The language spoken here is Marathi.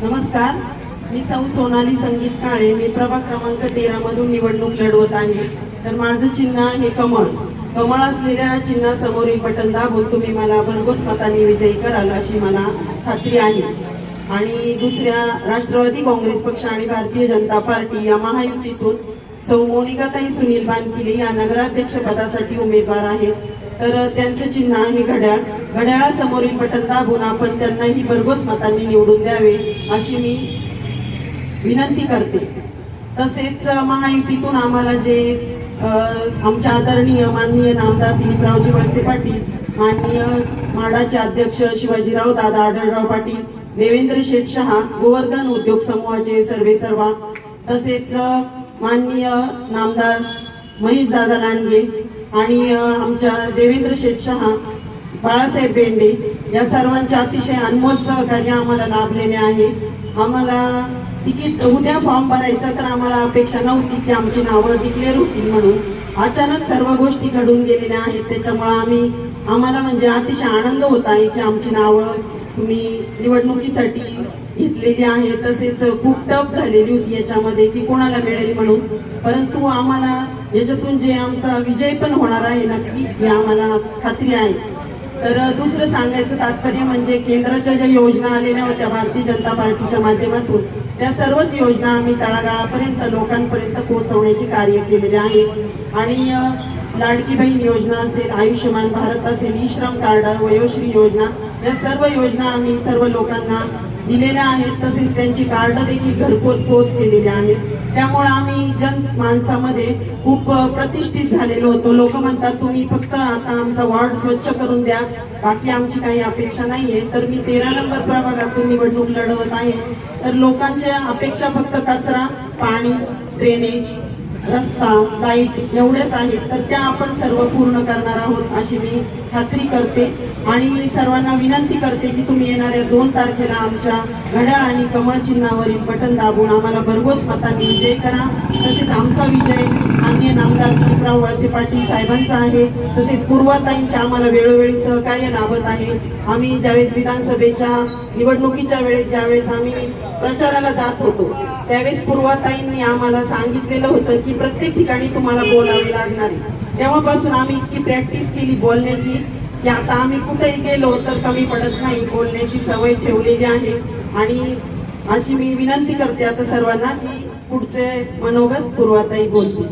नमस्कार, मी सौ सोनाली संगीत काळे. मी प्रभाग क्रमांक 13 मधून निवडणूक लढवत आहे. तर माझं चिन्ह आहे कमळ. कमळ असलेल्या चिन्हासमोरील बटन दाबून तुम्ही मला भरघोस मताने विजयी कराल अशी मला खात्री आहे. आणि दुसऱ्या राष्ट्रवादी काँग्रेस पक्ष आणि भारतीय जनता पार्टी या महायुतीतून सौ मोनिकाताई सुनील बानकिले या नगराध्यक्ष पदासाठी उमेदवार आहेत. तर त्यांचं चिन्ह आहे घड्याळ. घड्याळासमोरील बटन दाबून आपण त्यांनाही भरघोस मतांनी निवडून द्यावे अशी मी विनंती करते. तसेच महायुतीतून आम्हाला जे आमच्या आदरणीय माननीय नामदार दिलीपरावजी वळसे पाटील, माननीय म्हाडाचे अध्यक्ष शिवाजीराव दादा आढळराव पाटील, देवेंद्र शेठ शहा, गोवर्धन उद्योग समूहाचे सर्वेसर्वा, तसेच माननीय नामदार महेश दादा लांडगे आणि आमच्या देवेंद्र शेठ शहा, बाळासाहेब बेंडे या सर्वांचे अतिशय अनमोल सहकार्य आम्हाला लाभलेले आहे. आम्हाला तिकीट उद्या फॉर्म भरायचा तर आम्हाला अपेक्षा नव्हती की आमची नावं डिक्लेअर होतील म्हणून. अचानक सर्व गोष्टी घडून गेलेल्या आहेत. त्याच्यामुळे आम्हाला म्हणजे अतिशय आनंद होत आहे की आमची नावं तुम्ही निवडणुकीसाठी घेतलेली आहे. तसेच खूप टफ झालेली होती याच्यामध्ये की कोणाला मिळेल म्हणून, परंतु आम्हाला याच्यातून जे आमचा विजय पण होणार आहे नक्की ही आम्हाला खात्री आहे. तर दुसरं सांगायचं तात्पर्य म्हणजे केंद्राच्या ज्या योजना आलेल्या होत्या भारतीय जनता पार्टीच्या माध्यमातून त्या सर्वच योजना आम्ही तळागाळापर्यंत लोकांपर्यंत पोहोचवण्याचे कार्य केलेले आहे. आणि लाडकी बहीण योजना असेल, आयुष्यमान भारत असेल, ई श्रम कार्ड, वयोश्री योजना या सर्व योजना आम्ही सर्व लोकांना दिलेल्या आहेत. तसेच त्यांची कार्ड देखील घरपोच केलेली आहेत. त्यामुळे आम्ही जन माणसामध्ये खूप प्रतिष्ठित झालेलो होतो. लोक म्हणतात तुम्ही फक्त आता आमचा वॉर्ड स्वच्छ करून द्या, बाकी आमची काही अपेक्षा नाहीये. तर मी 13 नंबर प्रभागातून निवडणूक लढवत आहे. तर लोकांच्या अपेक्षा फक्त कचरा, पाणी, ड्रेनेज, रस्ता, लाईट एवढेच आहेत. तर त्या आपण सर्व पूर्ण करणार आहोत अशी मी खात्री करते. आणि सर्वांना विनंती करते की तुम्ही येणाऱ्या 2 तारखेला आमच्या घड्याळ आणि कमळ चिन्हावरील बटन दाबून आम्हाला भरघोस मतांनी विजय करा. तसेच आमचा विजय माननीय नामदार दिलीपराव वळसे पाटील साहेबांचा आहे. तसेच पूर्वाताईंचे आम्हाला वेळोवेळी सहकार्य लाभत आहे. आम्ही ज्यावेळेस विधानसभेच्या निवडणुकीच्या वेळेस ज्यावेळेस आम्ही प्रचाराला जात होतो त्यावेळेस पूर्वाताईंनी आम्हाला सांगितलेलं होतं की प्रत्येक ठिकाणी तुम्हाला बोलावे लागणार आहे. तेव्हापासून आम्ही इतकी प्रॅक्टिस केली बोलण्याची की आता आम्ही कुठेही गेलो तर कमी पडत नाही, बोलण्याची सवय ठेवलेली आहे. आणि अशी मी विनंती करते आता सर्वांना की पुढचे मनोगत पूर्वाताई बोलतील.